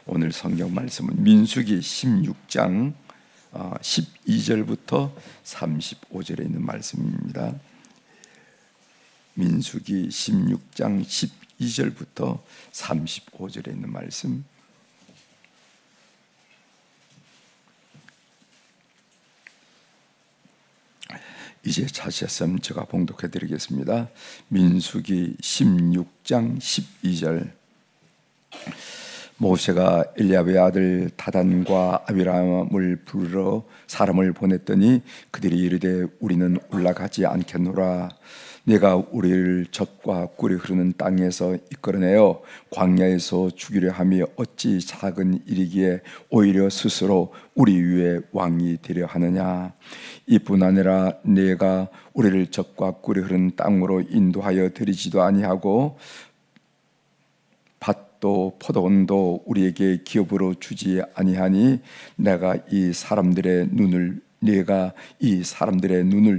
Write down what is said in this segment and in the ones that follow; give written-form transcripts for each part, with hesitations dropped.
오늘 성경 말씀은 민수기 16장 12절부터 35절에 있는 말씀입니다. 민수기 16장 12절부터 35절에 있는 말씀. 이제 찾으셨으면 제가 봉독해 드리겠습니다. 민수기 16장 12절. 모세가 엘리압의 아들 다단과 아비람을 부르러 사람을 보냈더니 그들이 이르되 우리는 올라가지 않겠노라. 내가 우리를 젖과 꿀이 흐르는 땅에서 이끌어내어 광야에서 죽이려 함이 어찌 작은 일이기에 오히려 스스로 우리 위에 왕이 되려 하느냐. 이뿐 아니라 내가 우리를 젖과 꿀이 흐르는 땅으로 인도하여 드리지도 아니하고 밭도 포도원도 우리에게 기업으로 주지 아니하니 내가 이 사람들의 눈을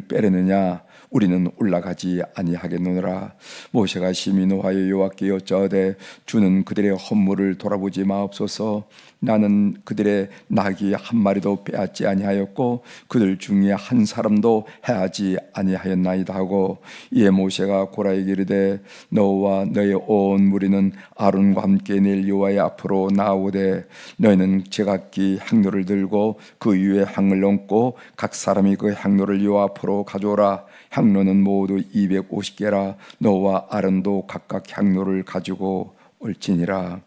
빼려느냐. 우리는 올라가지 아니하겠노라. 모세가 심히 노하여 여호와께 여짜오되 주는 그들의 허물을 돌아보지 마옵소서. 나는 그들의 낙이 한 마리도 빼앗지 아니하였고 그들 중에 한 사람도 해하지 아니하였나이다 하고, 이에 모세가 고라에게 이르되 너와 너의 온 무리는 아론과 함께 내일 여호와의 앞으로 나오되 너희는 제각기 향로를 들고 그 위에 향을 얹고 각 사람이 그 향로를 여호와 앞으로 가져오라. 향로는 모두 250개라. 너와 아론도 각각 향로를 가지고 올지니라.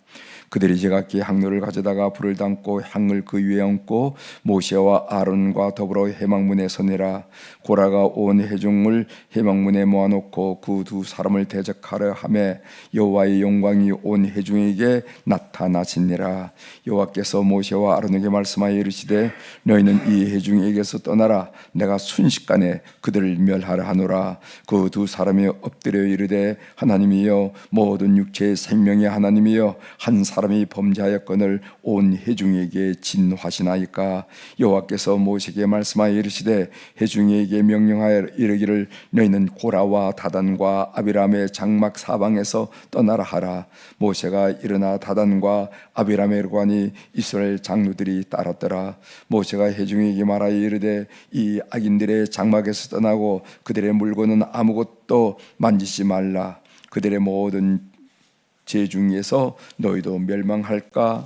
그들이 제각기 향로를 가져다가 불을 담고 향을 그 위에 얹고 모세와 아론과 더불어 회막문에 서니라. 고라가 온 회중을 회막문에 모아놓고 그 두 사람을 대적하려 하매 여호와의 영광이 온 회중에게 나타나시니라. 여호와께서 모세와 아론에게 말씀하여 이르시되 너희는 이 회중에게서 떠나라. 내가 순식간에 그들을 멸하라 하노라. 그 두 사람이 엎드려 이르되 하나님이여 모든 육체의 생명의 하나님이여 한 사람이 범죄하였거늘 온 회중에게 진노하시나이까. 여호와께서 모세에게 말씀하여 이르시되 회중에게 명령하여 이르기를 너희는 고라와 다단과 아비람의 장막 사방에서 떠나라 하라. 모세가 일어나 다단과 아비람에 이르니 이스라엘 장로들이 따랐더라. 모세가 회중에게 말하여 이르되 이 악인들의 장막에서 떠나고 그들의 물건은 아무것도 만지지 말라. 그들의 모든 제 중에서 너희도 멸망할까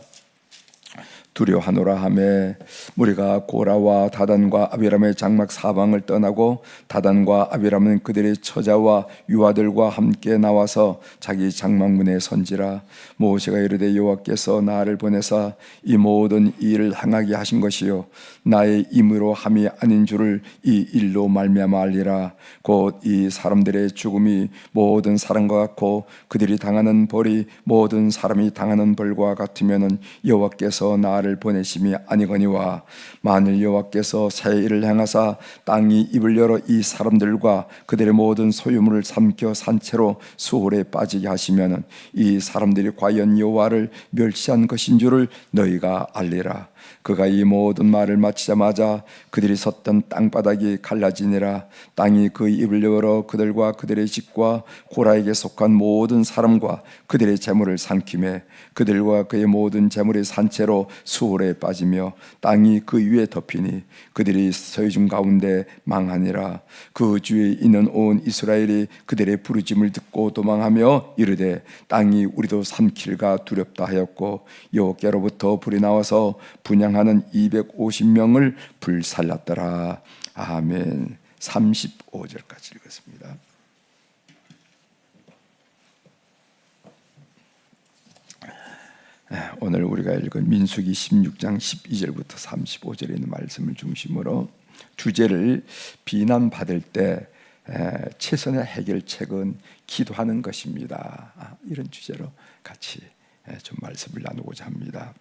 두려워하노라 하매 무리가 고라와 다단과 아비람의 장막 사방을 떠나고 다단과 아비람은 그들의 처자와 유아들과 함께 나와서 자기 장막문에 선지라. 모세가 이르되 여호와께서 나를 보내사 이 모든 일을 행하게 하신 것이요 나의 임의로 함이 아닌 줄을 이 일로 말미암아 알리라. 곧 이 사람들의 죽음이 모든 사람과 같고 그들이 당하는 벌이 모든 사람이 당하는 벌과 같으면은 여호와께서 나를 보내심이 아니거니와 만일 여호와께서 새 일을 행하사 땅이 입을 열어 이 사람들과 그들의 모든 소유물을 삼켜 산채로 수월에 빠지게 하시면은 이 사람들이 과연 여호와를 멸시한 것인 줄을 너희가 알리라. 그가 이 모든 말을 마치자마자 그들이 섰던 땅바닥이 갈라지니라. 땅이 그 입을 열어 그들과 그들의 집과 고라에게 속한 모든 사람과 그들의 재물을 삼키매 그들과 그의 모든 재물이 산채로 수월에 빠지며 땅이 그 위에 덮이니 그들이 서해중 가운데 망하니라. 그 주에 있는 온 이스라엘이 그들의 부르짐을 듣고 도망하며 이르되 땅이 우리도 삼킬까 두렵다 하였고 여호와께로부터 불이 나와서 분향하는 250명을 불살랐더라. 아멘. 35절까지 읽었습니다. 오늘 우리가 읽은 민수기 16장 12절부터 35절에 있는 말씀을 중심으로 주제를 비난받을 때 최선의 해결책은 기도하는 것입니다. 이런 주제로 같이 좀 말씀을 나누고자 합니다.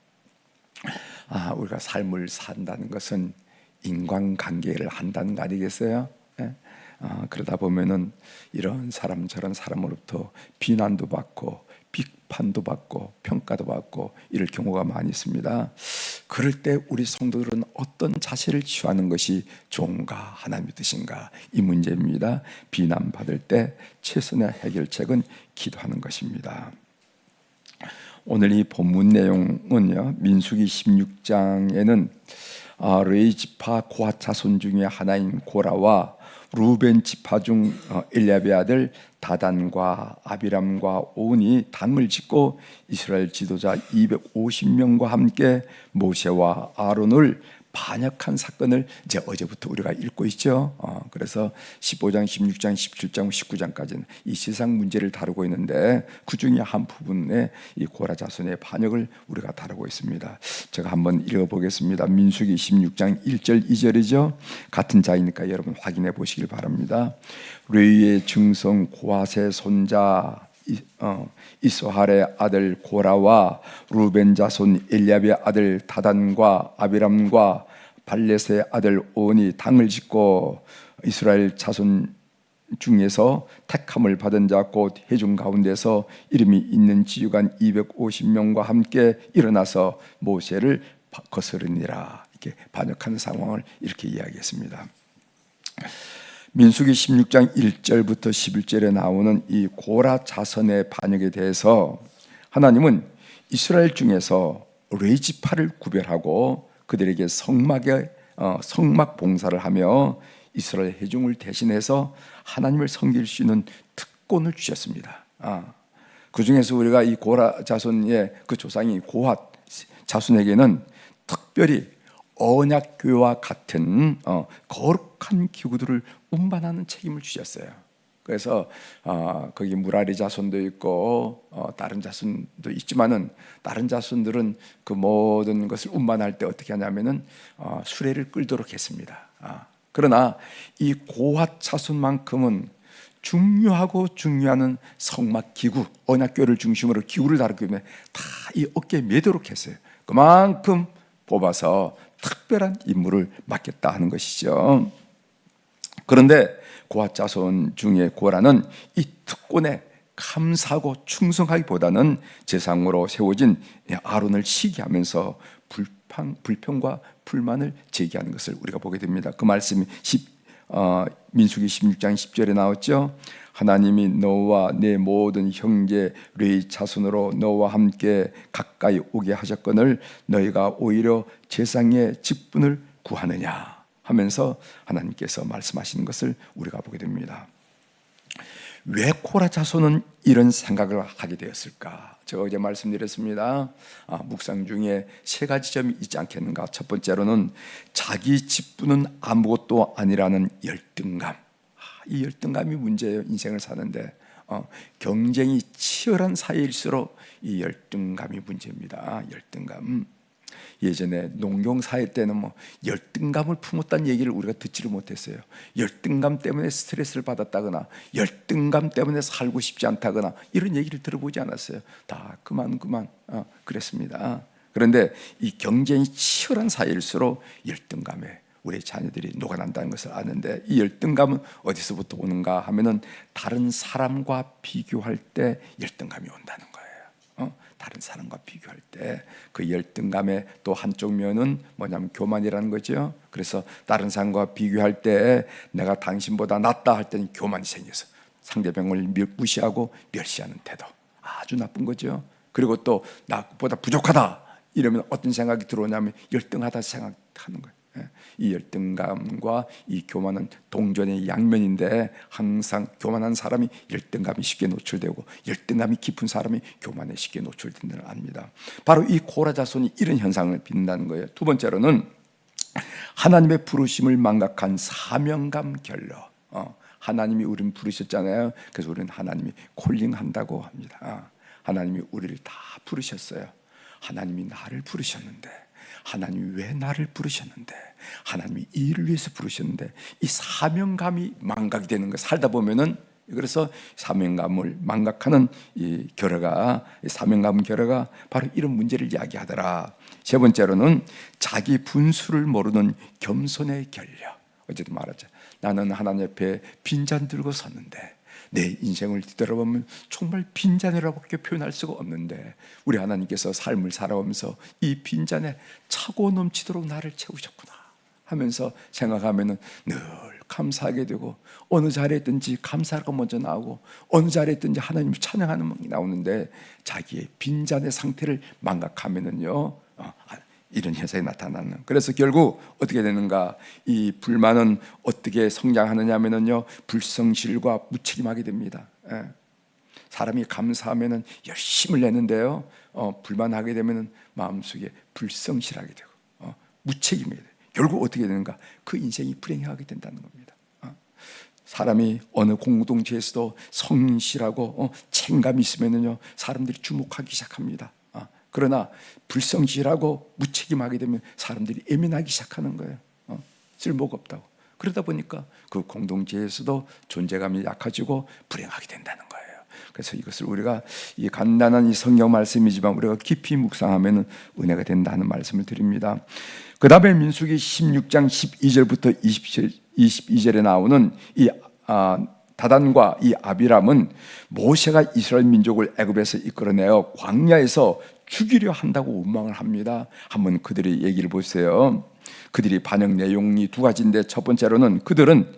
우리가 삶을 산다는 것은 인간관계를 한다는 거 아니겠어요? 그러다 보면은 이런 사람 저런 사람으로부터 비난도 받고 비판도 받고 평가도 받고 이럴 경우가 많이 있습니다. 그럴 때 우리 성도들은 어떤 자세를 취하는 것이 좋은가, 하나님의 뜻인가, 이 문제입니다. 비난받을 때 최선의 해결책은 기도하는 것입니다. 오늘 이 본문 내용은요, 민수기 16장에는 레위 지파 고핫 자손 중에 하나인 고라와 루벤 지파 중 엘리압의 아들 다단과 아비람과 온이 당을 짓고 이스라엘 지도자 250명과 함께 모세와 아론을 반역한 사건을 이제 어제부터 우리가 읽고 있죠. 그래서 15장, 16장, 17장, 19장까지는 이 세상 문제를 다루고 있는데 그 중에 한 부분에 이 고라 자손의 반역을 우리가 다루고 있습니다. 제가 한번 읽어보겠습니다. 민수기 16장 1절 2절이죠. 같은 자이니까 여러분 확인해 보시길 바랍니다. 레위의 증손 고핫의 손자 이스할의 아들 고라와 루벤 자손 엘리압의 아들 다단과 아비람과 발렛의 아들 온이 당을 짓고 이스라엘 자손 중에서 택함을 받은 자 곧 회중 가운데서 이름이 있는 지휘관 250명과 함께 일어나서 모세를 거스르니라. 이렇게 반역하는 상황을 이렇게 이야기했습니다. 민수기 16장 1절부터 11절에 나오는 이 고라 자손의 반역에 대해서 하나님은 이스라엘 중에서 레위 지파를 구별하고 그들에게 성막 봉사를 하며 이스라엘 회중을 대신해서 하나님을 섬길 수 있는 특권을 주셨습니다. 그 중에서 우리가 이 고라 자손의 그 조상이 고핫 자손에게는 특별히 언약궤와 같은 거룩한 기구들을 운반하는 책임을 주셨어요. 그래서 거기 무라리 자손도 있고 다른 자손도 있지만은 다른 자손들은 그 모든 것을 운반할 때 어떻게 하냐면은 수레를 끌도록 했습니다. 그러나 이 고핫 자손만큼은 중요한 성막 기구, 언약궤를 중심으로 기구를 다루기 때문에 다 이 어깨에 매도록 했어요. 그만큼 뽑아서 특별한 임무를 맡겼다 하는 것이죠. 그런데 고핫 자손 중에 고라는 이 특권에 감사하고 충성하기보다는 제상으로 세워진 아론을 시기하면서 불평과 불만을 제기하는 것을 우리가 보게 됩니다. 그 말씀이 민수기 16장 10절에 나왔죠. 하나님이 너와 내 모든 형제 레위 자손으로 너와 함께 가까이 오게 하셨거늘 너희가 오히려 제상의 직분을 구하느냐 하면서 하나님께서 말씀하시는 것을 우리가 보게 됩니다. 왜 고라 자손은 이런 생각을 하게 되었을까? 제가 어제 말씀드렸습니다. 묵상 중에 세 가지 점이 있지 않겠는가? 첫 번째로는 자기 직분은 아무것도 아니라는 열등감. 이 열등감이 문제예요. 인생을 사는데 경쟁이 치열한 사회일수록 이 열등감이 문제입니다. 열등감. 예전에 농경사회 때는 뭐 열등감을 품었다는 얘기를 우리가 듣지를 못했어요. 열등감 때문에 스트레스를 받았다거나 열등감 때문에 살고 싶지 않다거나 이런 얘기를 들어보지 않았어요. 다 그만 그랬습니다. 그런데 이 경쟁이 치열한 사회일수록 열등감에 우리 자녀들이 녹아난다는 것을 아는데 이 열등감은 어디서부터 오는가 하면은 다른 사람과 비교할 때 열등감이 온다는 거예요. 다른 사람과 비교할 때 그 열등감의 또 한쪽 면은 뭐냐면 교만이라는 거죠. 그래서 다른 사람과 비교할 때 내가 당신보다 낫다 할 때는 교만이 생겨서 상대방을 무시하고 멸시하는 태도, 아주 나쁜 거죠. 그리고 또 나보다 부족하다 이러면 어떤 생각이 들어오냐면 열등하다 생각하는 거예요. 이 열등감과 이 교만은 동전의 양면인데 항상 교만한 사람이 열등감이 쉽게 노출되고 열등감이 깊은 사람이 교만에 쉽게 노출된다는 압니다. 바로 이 고라 자손이 이런 현상을 빚는다는 거예요. 두 번째로는 하나님의 부르심을 망각한 사명감 결러. 하나님이 우리를 부르셨잖아요. 그래서 우리는 하나님이 콜링한다고 합니다. 하나님이 우리를 다 부르셨어요. 하나님이 나를 부르셨는데 하나님이 왜 나를 부르셨는데 하나님이 이 일을 위해서 부르셨는데 이 사명감이 망각이 되는 거 살다 보면은 그래서 사명감을 망각하는 이 결과가 사명감 결과가 바로 이런 문제를 이야기하더라. 세 번째로는 자기 분수를 모르는 겸손의 결려. 어제도 말했죠. 나는 하나님 옆에 빈잔 들고 섰는데 내 인생을 뒤돌아보면 정말 빈잔이라고밖에 표현할 수가 없는데 우리 하나님께서 삶을 살아오면서 이 빈잔에 차고 넘치도록 나를 채우셨구나 하면서 생각하면은 늘 감사하게 되고, 어느 자리에 있든지 감사가 먼저 나오고, 어느 자리에 있든지 하나님을 찬양하는 음악이 나오는데, 자기의 빈잔의 상태를 망각하면은요, 이런 현상이 나타나는. 그래서 결국 어떻게 되는가? 이 불만은 어떻게 성장하느냐 하면은요, 불성실과 무책임하게 됩니다. 사람이 감사하면은 열심을 내는데요, 불만하게 되면은 마음속에 불성실하게 되고, 무책임하게 돼요. 결국 어떻게 되는가? 그 인생이 불행하게 된다는 겁니다. 사람이 어느 공동체에서도 성실하고 책임감이 있으면은요, 사람들이 주목하기 시작합니다. 그러나 불성실하고 무책임하게 되면 사람들이 예민하기 시작하는 거예요. 쓸모가 없다고. 그러다 보니까 그 공동체에서도 존재감이 약해지고 불행하게 된다는 거예요. 그래서 이것을 우리가 이 간단한 이 성경 말씀이지만 우리가 깊이 묵상하면 은혜가 된다는 말씀을 드립니다. 그 다음에 민수기 16장 12절부터 22절에 나오는 이 다단과 이 아비람은 모세가 이스라엘 민족을 애굽에서 이끌어내어 광야에서 죽이려 한다고 원망을 합니다. 한번 그들의 얘기를 보세요. 그들이 반영 내용이 두 가지인데, 첫 번째로는 그들은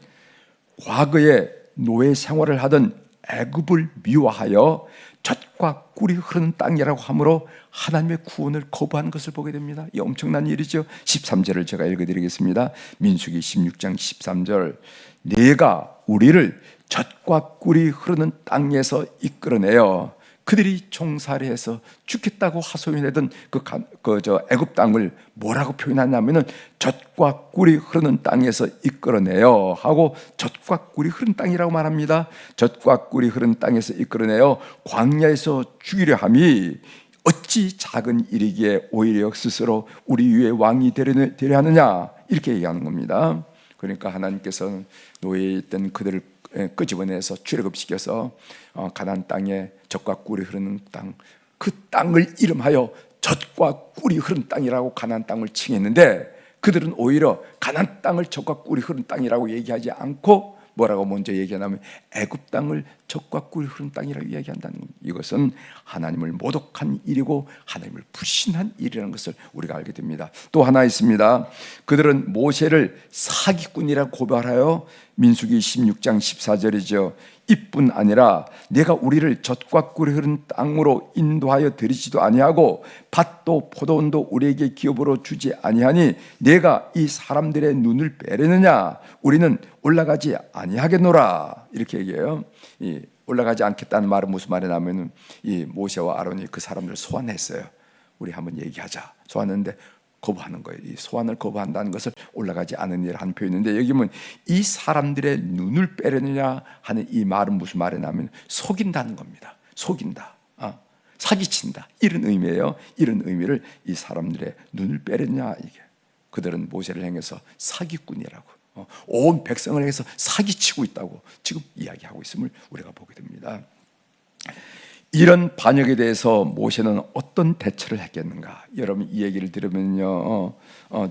과거에 노예 생활을 하던 애굽을 미워하여 젖과 꿀이 흐르는 땅이라고 하므로 하나님의 구원을 거부하는 것을 보게 됩니다. 이 엄청난 일이죠. 13절을 제가 읽어드리겠습니다. 민수기 16장 13절, 내가 우리를 젖과 꿀이 흐르는 땅에서 이끌어내어 그들이 종살이해서 죽겠다고 하소연하던 애굽 땅을 뭐라고 표현하냐면은 젖과 꿀이 흐르는 땅에서 이끌어내어 하고, 젖과 꿀이 흐르는 땅이라고 말합니다. 젖과 꿀이 흐르는 땅에서 이끌어내어 광야에서 죽이려 함이 어찌 작은 일이기에 오히려 스스로 우리 위에 왕이 되려 하느냐, 이렇게 얘기하는 겁니다. 그러니까 하나님께서는 노예에 있던 그들을 끄집어내서 출애굽시켜서 가나안 땅에 젖과 꿀이 흐르는 땅, 그 땅을 이름하여 젖과 꿀이 흐르는 땅이라고 가나안 땅을 칭했는데, 그들은 오히려 가나안 땅을 젖과 꿀이 흐르는 땅이라고 얘기하지 않고 뭐라고 먼저 얘기하냐면 애굽 땅을 젖과 꿀이 흐르는 땅이라고 이야기한다는 겁니다. 이것은 하나님을 모독한 일이고 하나님을 불신한 일이라는 것을 우리가 알게 됩니다. 또 하나 있습니다. 그들은 모세를 사기꾼이라고 고발하여 민수기 16장 14절이죠. 이뿐 아니라 내가 우리를 젖과 꿀이 흐르는 땅으로 인도하여 드리지도 아니하고 밭도 포도원도 우리에게 기업으로 주지 아니하니 내가 이 사람들의 눈을 빼려느냐, 우리는 올라가지 아니하겠노라, 이렇게 얘기해요. 이 올라가지 않겠다는 말은 무슨 말이냐면, 이 모세와 아론이 그 사람들을 소환했어요. 우리 한번 얘기하자. 소환했는데 거부하는 거예요. 이 소환을 거부한다는 것을 올라가지 않은 일 한 표현인데, 여기 보면 이 사람들의 눈을 빼려느냐 하는 이 말은 무슨 말이냐면 속인다는 겁니다. 속인다, 사기친다, 이런 의미예요. 이런 의미를 이 사람들의 눈을 빼려느냐, 이게 그들은 모세를 향해서 사기꾼이라고, 온 백성을 향해서 사기치고 있다고 지금 이야기하고 있음을 우리가 보게 됩니다. 이런 반역에 대해서 모세는 어떤 대처를 했겠는가? 여러분 이 얘기를 들으면요,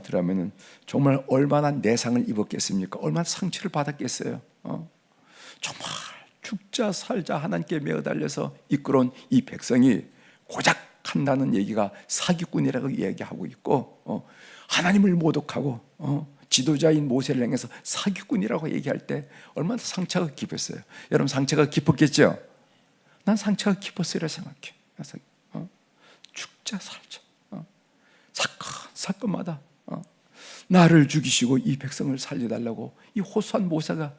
들으면은 정말 얼마나 내상을 입었겠습니까? 얼마나 상처를 받았겠어요? 정말 죽자 살자 하나님께 매어달려서 이끌어온 이 백성이 고작 한다는 얘기가 사기꾼이라고 이야기하고 있고, 하나님을 모독하고 지도자인 모세를 향해서 사기꾼이라고 얘기할 때 얼마나 상처가 깊었어요. 여러분 상처가 깊었겠죠? 난 상처가 깊었으리라 생각해. 죽자 살자, 사건마다 나를 죽이시고 이 백성을 살려달라고 이 호소한 모세가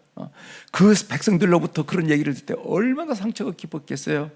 그 백성들로부터 그런 얘기를 들을 때 얼마나 상처가 깊었겠어요.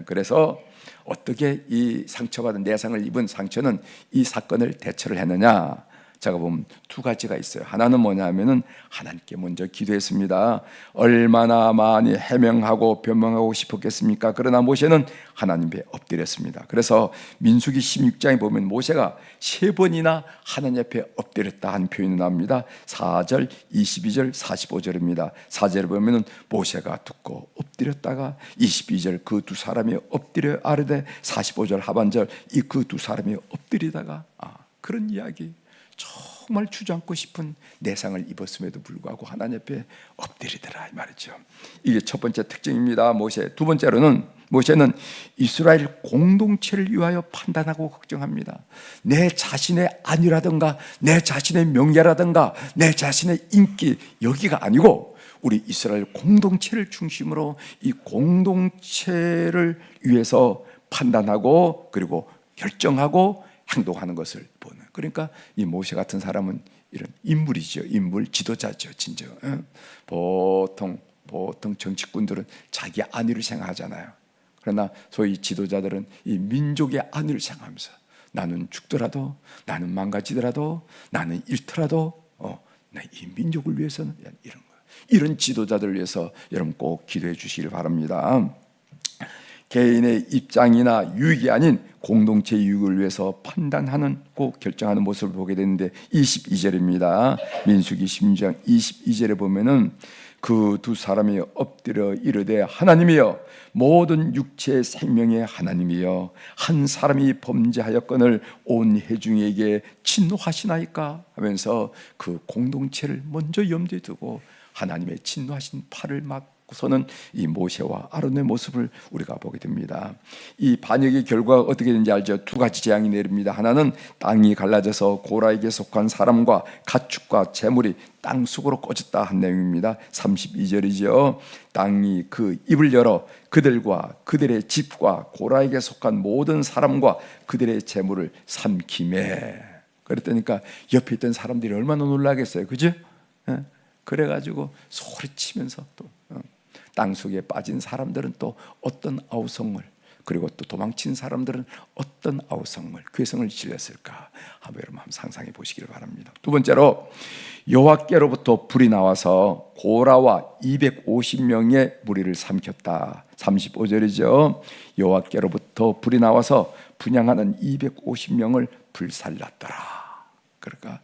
그래서 어떻게 이 상처받은 내상을 입은 상처는 이 사건을 대처를 했느냐? 제가 보면 두 가지가 있어요. 하나는 뭐냐면은 하나님께 먼저 기도했습니다. 얼마나 많이 해명하고 변명하고 싶었겠습니까? 그러나 모세는 하나님께 엎드렸습니다. 그래서 민수기 16장에 보면 모세가 3번이나 하나님 앞에 엎드렸다 한 표현이 나옵니다. 4절, 22절, 45절입니다. 4절에 보면은 모세가 듣고 엎드렸다가 22절 그 두 사람이 엎드려 아르되 45절 하반절 이 그 두 사람이 엎드리다가 그런 이야기. 정말 주저앉고 싶은 내상을 입었음에도 불구하고 하나님 앞에 엎드리더라 이 말이죠. 이게 첫 번째 특징입니다. 모세. 두 번째로는 모세는 이스라엘 공동체를 위하여 판단하고 걱정합니다. 내 자신의 안위라든가 내 자신의 명예라든가 내 자신의 인기 여기가 아니고 우리 이스라엘 공동체를 중심으로 이 공동체를 위해서 판단하고 그리고 결정하고 행동하는 것을 보는. 그러니까 이 모세 같은 사람은 이런 인물이죠. 인물 지도자죠. 진짜 보통 정치꾼들은 자기 안위를 생각하잖아요. 그러나 소위 지도자들은 이 민족의 안위를 생각하면서 나는 죽더라도 나는 망가지더라도 나는 잃더라도 나 이 민족을 위해서는 이런 거예요. 이런 지도자들을 위해서 여러분 꼭 기도해 주시길 바랍니다. 개인의 입장이나 유익이 아닌 공동체 유익을 위해서 판단하는 꼭 결정하는 모습을 보게 되는데 22절입니다. 민수기 16장 22절에 보면은 그 두 사람이 엎드려 이르되 하나님이여 모든 육체의 생명의 하나님이여 한 사람이 범죄하였거늘 온 회중에게 진노하시나이까 하면서 그 공동체를 먼저 염두에 두고 하나님의 진노하신 팔을 막고서는 이 모세와 아론의 모습을 우리가 보게 됩니다. 이 반역의 결과가 어떻게 되는지 알죠? 두 가지 재앙이 내립니다. 하나는 땅이 갈라져서 고라에게 속한 사람과 가축과 재물이 땅 속으로 꺼졌다 한 내용입니다. 32절이죠. 땅이 그 입을 열어 그들과 그들의 집과 고라에게 속한 모든 사람과 그들의 재물을 삼키매. 그랬다니까 옆에 있던 사람들이 얼마나 놀라겠어요, 그죠? 그래가지고 소리치면서 또 땅속에 빠진 사람들은 또 어떤 아우성을, 그리고 또 도망친 사람들은 어떤 아우성을, 괴성을 지렸을까 한번 여러분 상상해 보시기를 바랍니다. 두 번째로 여호와께로부터 불이 나와서 고라와 250명의 무리를 삼켰다. 35절이죠. 여호와께로부터 불이 나와서 분향하는 250명을 불살랐더라. 그러니까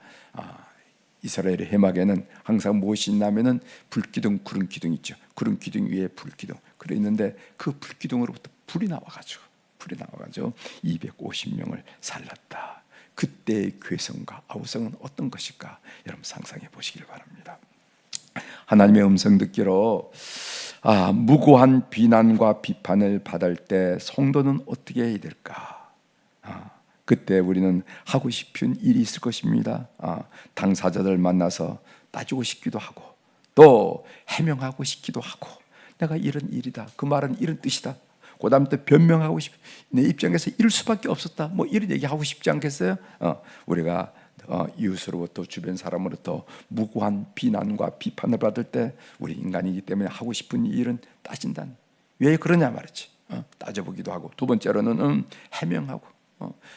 이스라엘의 해막에는 항상 무엇이 있냐면은 불기둥, 구름기둥 있죠. 구름기둥 위에 불기둥. 그래 있는데 그 불기둥으로부터 불이 나와가지고 250명을 살랐다. 그때의 괴성과 아우성은 어떤 것일까? 여러분 상상해 보시길 바랍니다. 하나님의 음성 듣기로 무고한 비난과 비판을 받을 때 성도는 어떻게 해야 될까? 그때 우리는 하고 싶은 일이 있을 것입니다. 당사자들 만나서 따지고 싶기도 하고 또 해명하고 싶기도 하고 내가 이런 일이다. 그 말은 이런 뜻이다. 그 다음 또 변명하고 싶. 내 입장에서 이럴 수밖에 없었다. 뭐 이런 얘기하고 싶지 않겠어요? 우리가 이웃으로부터 주변 사람으로부터 무고한 비난과 비판을 받을 때 우리 인간이기 때문에 하고 싶은 일은 따진다. 왜 그러냐 말이지. 따져보기도 하고 두 번째로는 해명하고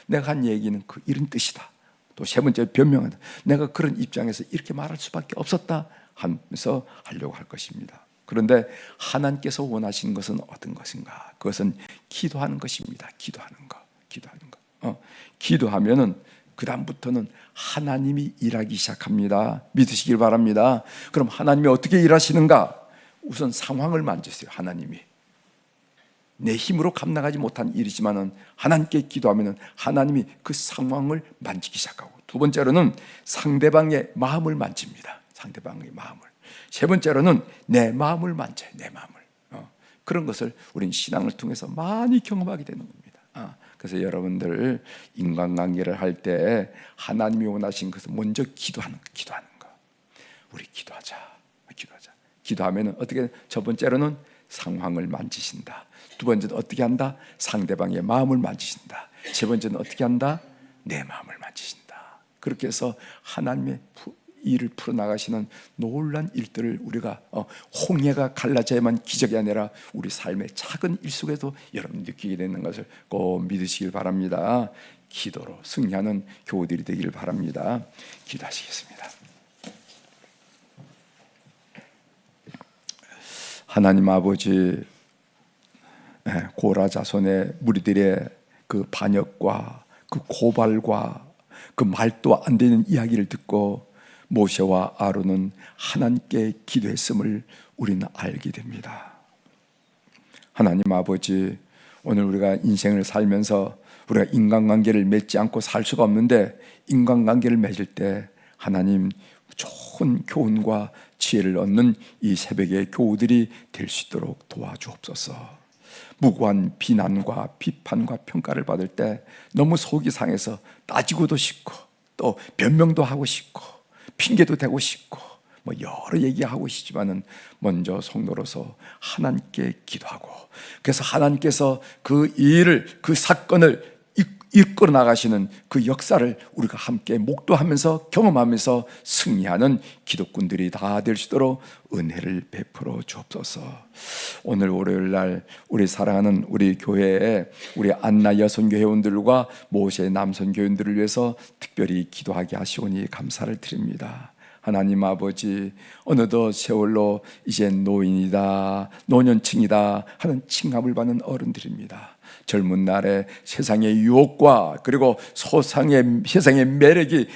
내가 한 얘기는 그 이런 뜻이다. 또 세 번째 변명하다. 내가 그런 입장에서 이렇게 말할 수밖에 없었다 하면서 하려고 할 것입니다. 그런데 하나님께서 원하시는 것은 어떤 것인가? 그것은 기도하는 것입니다. 기도하는 거. 기도하면은 그 다음부터는 하나님이 일하기 시작합니다. 믿으시길 바랍니다. 그럼 하나님이 어떻게 일하시는가? 우선 상황을 만지세요. 하나님이 내 힘으로 감당하지 못한 일이지만은 하나님께 기도하면은 하나님이 그 상황을 만지기 시작하고, 두 번째로는 상대방의 마음을 만집니다. 상대방의 마음을. 세 번째로는 내 마음을 만져요. 내 마음을. 그런 것을 우리는 신앙을 통해서 많이 경험하게 되는 겁니다. 그래서 여러분들 인간관계를 할 때 하나님이 원하신 것을 먼저 기도하는 거. 우리 기도하자. 기도하면은 어떻게? 첫 번째로는 상황을 만지신다. 두 번째는 어떻게 한다? 상대방의 마음을 만지신다. 세 번째는 어떻게 한다? 내 마음을 만지신다. 그렇게 해서 하나님의 일을 풀어나가시는 놀란 일들을 우리가 홍해가 갈라져야만 기적이 아니라 우리 삶의 작은 일 속에도 여러분 느끼게 되는 것을 꼭 믿으시길 바랍니다. 기도로 승리하는 교우들이 되기를 바랍니다. 기도하시겠습니다. 하나님 아버지, 고라 자손의 무리들의 그 반역과 그 고발과 그 말도 안 되는 이야기를 듣고 모세와 아론은 하나님께 기도했음을 우리는 알게 됩니다. 하나님 아버지, 오늘 우리가 인생을 살면서 우리가 인간관계를 맺지 않고 살 수가 없는데, 인간관계를 맺을 때 하나님 좋은 교훈과 지혜를 얻는 이 새벽의 교우들이 될 수 있도록 도와주옵소서. 무고한 비난과 비판과 평가를 받을 때 너무 속이 상해서 따지고도 싶고, 또 변명도 하고 싶고, 핑계도 대고 싶고, 여러 얘기하고 싶지만은 먼저 성도로서 하나님께 기도하고, 그래서 하나님께서 그 일을, 그 사건을 이끌어 나가시는 그 역사를 우리가 함께 목도하면서 경험하면서 승리하는 기독군들이 다 될 수 있도록 은혜를 베풀어 주옵소서. 오늘 월요일 날 우리 사랑하는 우리 교회에 우리 안나 여성교회원들과 모세 남성교회원들을 위해서 특별히 기도하게 하시오니 감사를 드립니다. 하나님 아버지, 어느덧 세월로 이제 노인이다, 노년층이다 하는 칭함을 받는 어른들입니다. 젊은 날에 세상의 유혹과 그리고 세상의 매력이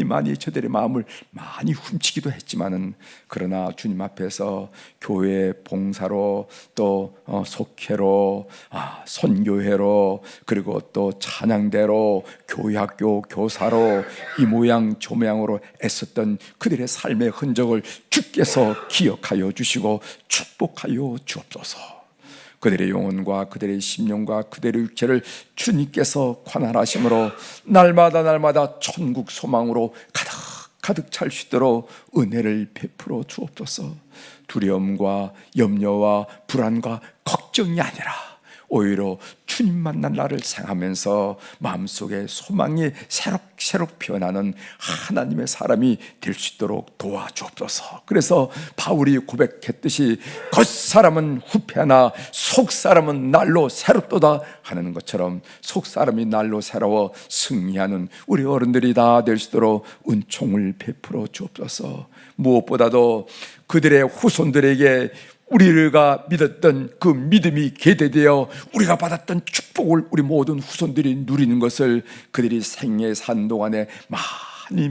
많이 저들의 마음을 많이 훔치기도 했지만은, 그러나 주님 앞에서 교회 봉사로, 또 속회로, 선교회로, 그리고 또 찬양대로, 교회학교 교사로 이 모양 저 모양으로 애썼던 그들의 삶의 흔적을 주께서 기억하여 주시고 축복하여 주옵소서. 그들의 영혼과 그들의 심령과 그들의 육체를 주님께서 관할하심으로 날마다 천국 소망으로 가득 찰 수 있도록 은혜를 베풀어 주옵소서. 두려움과 염려와 불안과 걱정이 아니라 오히려 주님 만난 날을 생각하면서 마음속에 소망이 새록 피어나는 하나님의 사람이 될 수 있도록 도와주옵소서. 그래서 바울이 고백했듯이 겉사람은 후패하나 속사람은 날로 새롭도다 하는 것처럼 속사람이 날로 새로워 승리하는 우리 어른들이 다 될 수 있도록 은총을 베풀어 주옵소서. 무엇보다도 그들의 후손들에게 우리가 믿었던 그 믿음이 계대되어 우리가 받았던 축복을 우리 모든 후손들이 누리는 것을 그들이 생애 산 동안에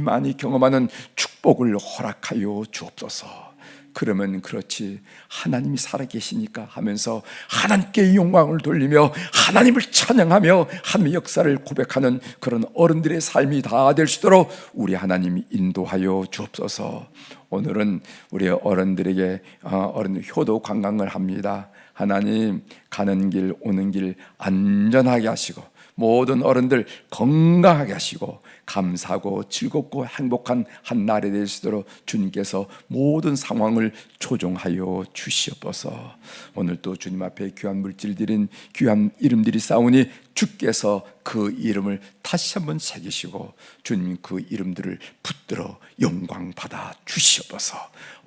많이 경험하는 축복을 허락하여 주옵소서. 그러면 그렇지, 하나님이 살아계시니까 하면서 하나님께 영광을 돌리며 하나님을 찬양하며 하나님의 역사를 고백하는 그런 어른들의 삶이 다 될 수 있도록 우리 하나님이 인도하여 주옵소서. 오늘은 우리 어른들에게 어른들 효도 관광을 합니다. 하나님, 가는 길 오는 길 안전하게 하시고 모든 어른들 건강하게 하시고 감사하고 즐겁고 행복한 한 날이 될 수 있도록 주님께서 모든 상황을 조정하여 주시옵소서. 오늘 또 주님 앞에 귀한 물질들인 귀한 이름들이 싸우니 주께서 그 이름을 다시 한번 새기시고 주님 그 이름들을 붙들어 영광 받아 주시옵소서.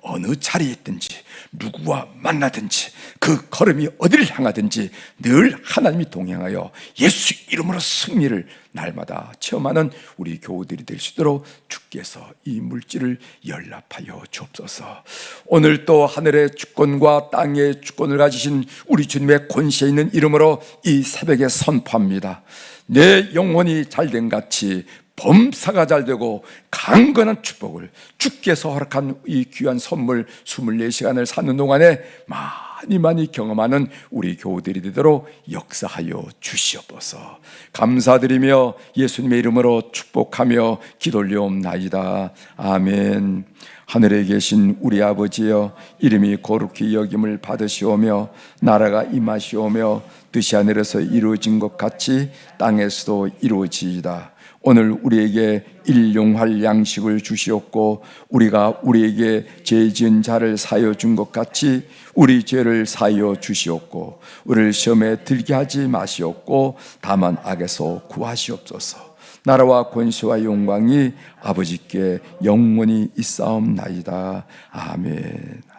어느 자리에 있든지 누구와 만나든지 그 걸음이 어디를 향하든지 늘 하나님이 동행하여 예수 이름으로 승리를 날마다 체험하는 우리 교우들이 될 수 있도록 주께서 이 물질을 연락하여 주옵소서. 오늘 또 하늘의 주권과 땅의 주권을 가지신 우리 주님의 권세 있는 이름으로 이 새벽에 선포합니다. 내 영혼이 잘된 같이 범사가 잘되고 강건한 축복을 주께서 허락한 이 귀한 선물 24시간을 사는 동안에 많이 경험하는 우리 교우들이 되도록 역사하여 주시옵소서. 감사드리며 예수님의 이름으로 축복하며 기도 올려옵나이다. 아멘. 하늘에 계신 우리 아버지여, 이름이 거룩히 여김을 받으시오며 나라가 임하시오며 뜻이 하늘에서 이루어진 것 같이 땅에서도 이루어지이다. 오늘 우리에게 일용할 양식을 주시옵고 우리가 우리에게 죄 지은 자를 사하여 준 것 같이 우리 죄를 사하여 주시옵고 우리를 시험에 들게 하지 마시옵고 다만 악에서 구하시옵소서. 나라와 권세와 영광이 아버지께 영원히 있사옵나이다. 아멘.